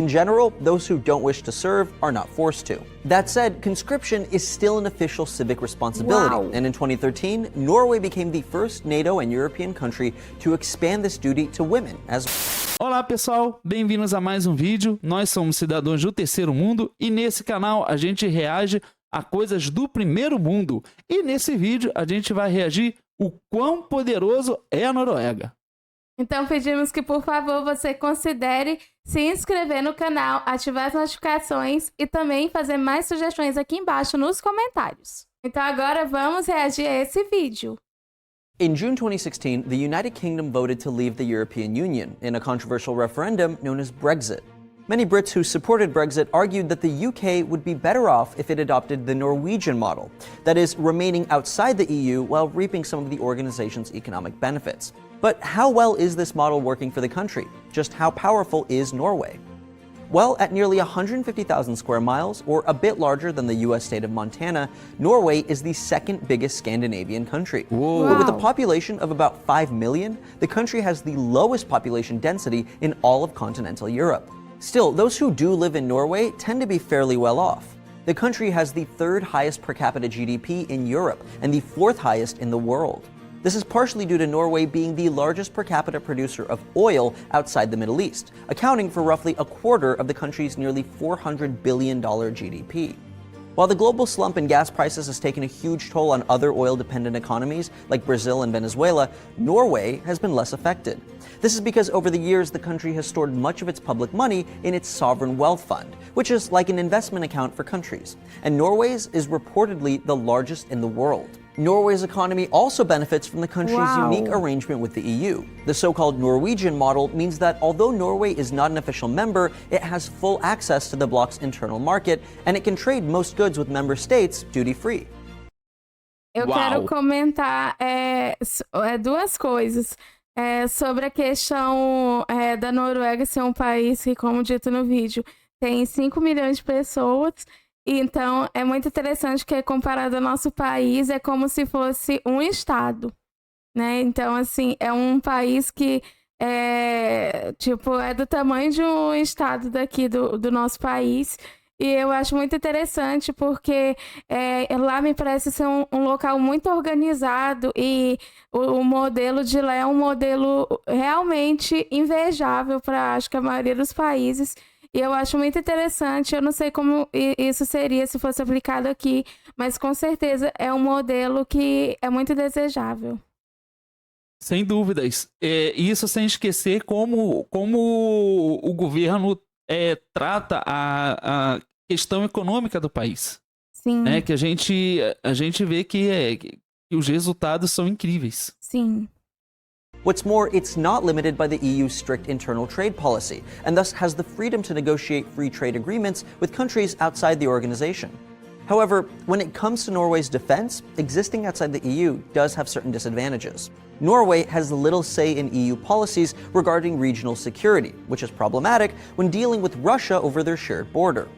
In general, those who don't wish to serve are not forced to. That said, conscription is still an official civic responsibility, and in 2013, Norway became the first NATO and European country to expand this duty to women as well. Olá pessoal, bem-vindos a mais um vídeo. Nós somos cidadãos do terceiro mundo e nesse canal a gente reage a coisas do primeiro mundo. E nesse vídeo a gente vai reagir o quão poderoso é a Noruega. Então pedimos que, por favor, você considere se inscrever no canal, ativar as notificações e também fazer mais sugestões aqui embaixo nos comentários. Então agora vamos reagir a esse vídeo. In June 2016, the United Kingdom voted to leave the European Union in a controversial referendum known as Brexit. Many Brits who supported Brexit argued that the UK would be better off if it adopted the Norwegian model, that is, remaining outside the EU while reaping some of the organization's economic benefits. But how well is this model working for the country? Just how powerful is Norway? Well, at nearly 150,000 square miles, or a bit larger than the US state of Montana, Norway is the second biggest Scandinavian country. Whoa. But with a population of about 5 million, the country has the lowest population density in all of continental Europe. Still, those who do live in Norway tend to be fairly well off. The country has the third highest per capita GDP in Europe and the fourth highest in the world. This is partially due to Norway being the largest per capita producer of oil outside the Middle East, accounting for roughly a quarter of the country's nearly $400 billion GDP. While the global slump in gas prices has taken a huge toll on other oil-dependent economies like Brazil and Venezuela, Norway has been less affected. This is because over the years, the country has stored much of its public money in its sovereign wealth fund, which is like an investment account for countries, and Norway's is reportedly the largest in the world. Norway's economy also benefits from the country's unique arrangement with the EU. The so-called Norwegian model means that although Norway is not an official member, it has full access to the bloc's internal market, and it can trade most goods with member states duty-free. Eu quero comentar duas coisas. Sobre a questão da Noruega ser um país que, como dito no vídeo, tem 5 milhões de pessoas. Então, é muito interessante que, comparado ao nosso país, é como se fosse um estado, né? Então, assim, é um país que é do tamanho de um estado daqui do nosso país. E eu acho muito interessante porque lá me parece ser um local muito organizado e o modelo de lá é um modelo realmente invejável para, acho que, a maioria dos países. E eu acho muito interessante, eu não sei como isso seria se fosse aplicado aqui, mas com certeza é um modelo que é muito desejável. Sem dúvidas. Isso sem esquecer como o governo trata a questão econômica do país. Sim. Né? Que a gente vê que os resultados são incríveis. Sim. What's more, it's not limited by the EU's strict internal trade policy, and thus has the freedom to negotiate free trade agreements with countries outside the organization. However, when it comes to Norway's defense, existing outside the EU does have certain disadvantages. Norway has little say in EU policies regarding regional security, which is problematic when dealing with Russia over their shared border.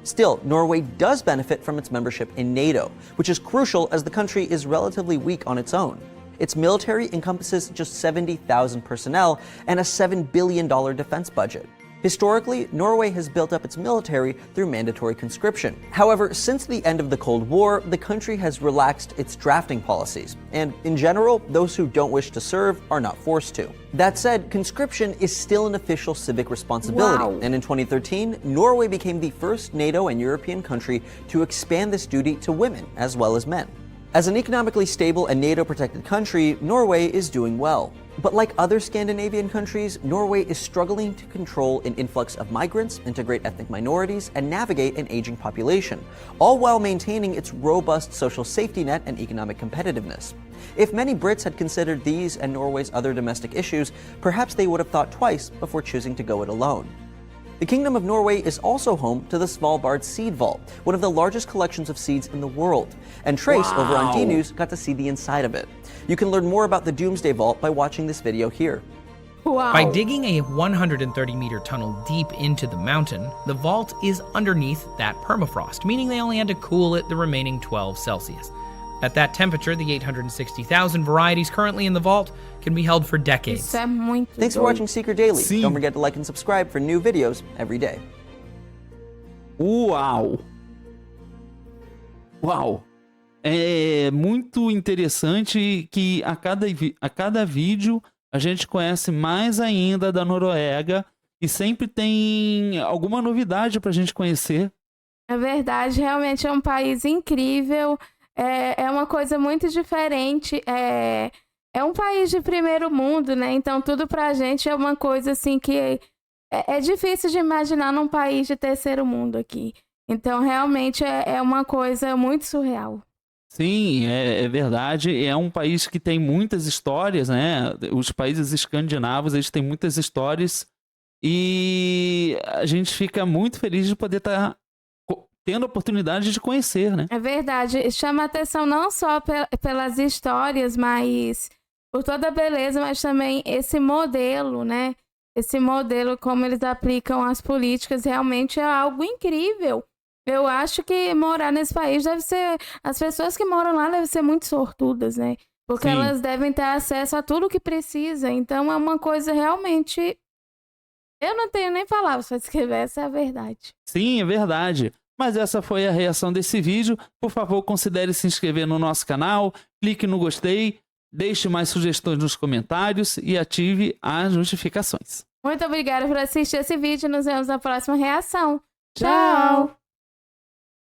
Still, Norway does benefit from its membership in NATO, which is crucial as the country is relatively weak on its own. Its military encompasses just 70,000 personnel and a $7 billion defense budget. Historically, Norway has built up its military through mandatory conscription. However, since the end of the Cold War, the country has relaxed its drafting policies, and in general, those who don't wish to serve are not forced to. That said, conscription is still an official civic responsibility, and in 2013, Norway became the first NATO and European country to expand this duty to women as well as men. As an economically stable and NATO-protected country, Norway is doing well. But like other Scandinavian countries, Norway is struggling to control an influx of migrants, integrate ethnic minorities, and navigate an aging population, all while maintaining its robust social safety net and economic competitiveness. If many Brits had considered these and Norway's other domestic issues, perhaps they would have thought twice before choosing to go it alone. The Kingdom of Norway is also home to the Svalbard Seed Vault, one of the largest collections of seeds in the world. And Trace over on D-News got to see the inside of it. You can learn more about the Doomsday Vault by watching this video here. Wow. By digging a 130-meter tunnel deep into the mountain, the vault is underneath that permafrost, meaning they only had to cool it the remaining 12 Celsius. At that temperature, the 860,000 varieties currently in the vault can be held for decades. Isso é muito Thanks for doido. watching Seeker Daily. Sim. Don't forget to like and subscribe for new videos every day. Uau! Uau! É muito interessante que a cada vídeo a gente conhece mais ainda da Noruega e sempre tem alguma novidade pra gente conhecer. É verdade, realmente é um país incrível, é uma coisa muito diferente, é um país de primeiro mundo, né? Então tudo pra gente é uma coisa assim que é difícil de imaginar num país de terceiro mundo aqui. Então realmente é uma coisa muito surreal. Sim, é verdade. É um país que tem muitas histórias, né? Os países escandinavos, eles têm muitas histórias e a gente fica muito feliz de poder estar tendo a oportunidade de conhecer, né? É verdade, chama atenção não só pelas histórias, mas por toda a beleza, mas também esse modelo, né? Esse modelo, como eles aplicam as políticas, realmente é algo incrível. Eu acho que morar nesse país deve ser... As pessoas que moram lá devem ser muito sortudas, né? Porque Sim. elas devem ter acesso a tudo que precisa. Então é uma coisa realmente... Eu não tenho nem palavras para descrever, essa é a verdade. Sim, é verdade. Mas essa foi a reação desse vídeo. Por favor, considere se inscrever no nosso canal, clique no gostei, deixe mais sugestões nos comentários e ative as notificações. Muito obrigada por assistir esse vídeo. Nos vemos na próxima reação. Tchau! Tchau!